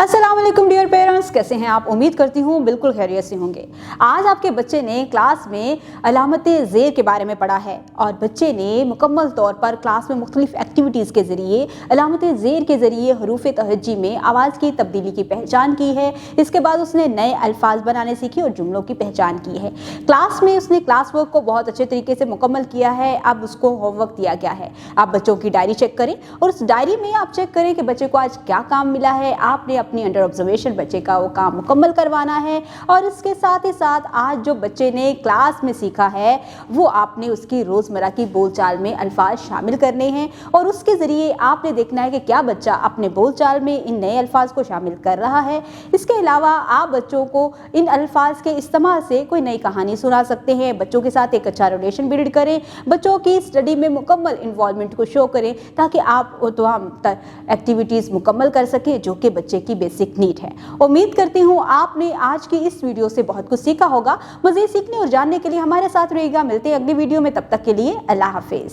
अस्सलाम वालेकुम dear parents, कैसे हैं आप? उम्मीद करती हूँ बिल्कुल खैरियत से होंगे। आज आपके बच्चे ने क्लास में अलामते ज़ेर के बारे में पढ़ा है और बच्चे ने मुकम्मल तौर पर क्लास में मुख्तलिफ एक्टिविटीज़ के ज़रिए अलामते ज़ेर के ज़रिए हरूफ तहज्जी में आवाज़ की तब्दीली की पहचान की है। इसके बाद उसने नए अल्फाज बनाने सीखे और जुमलों की पहचान की है। क्लास में उसने क्लास वर्क को बहुत अच्छे तरीके से मुकम्मल किया है। अब उसको होमवर्क दिया गया है। आप बच्चों की डायरी चेक करें और उस डायरी में आप चेक करें कि बच्चे को आज क्या काम मिला है। आपने अपनी अंडर ऑब्जर्वेशन बच्चे का वो काम मुकम्मल करवाना है और इसके साथ ही साथ आज जो बच्चे ने क्लास में सीखा है वो आपने उसकी रोज़मर्रा की बोलचाल में अल्फाज शामिल करने हैं और उसके ज़रिए आपने देखना है कि क्या बच्चा अपने बोलचाल में इन नए अल्फाज को शामिल कर रहा है। इसके अलावा आप बच्चों को इन अल्फाज के इस्तेमाल से कोई नई कहानी सुना सकते हैं। बच्चों के साथ एक अच्छा रिलेशन बिल्ड करें, बच्चों की स्टडी में मुकम्मल इन्वॉल्वमेंट को शो करें ताकि आप तमाम एक्टिविटीज़ मुकम्मल कर सकें जो कि बच्चे की बेसिक नीड है। उम्मीद करती हूँ आपने आज की इस वीडियो से बहुत कुछ सीखा होगा। मज़ीद सीखने और जानने के लिए हमारे साथ रहिएगा। मिलते हैं अगली वीडियो में, तब तक के लिए अल्लाह हाफिज़।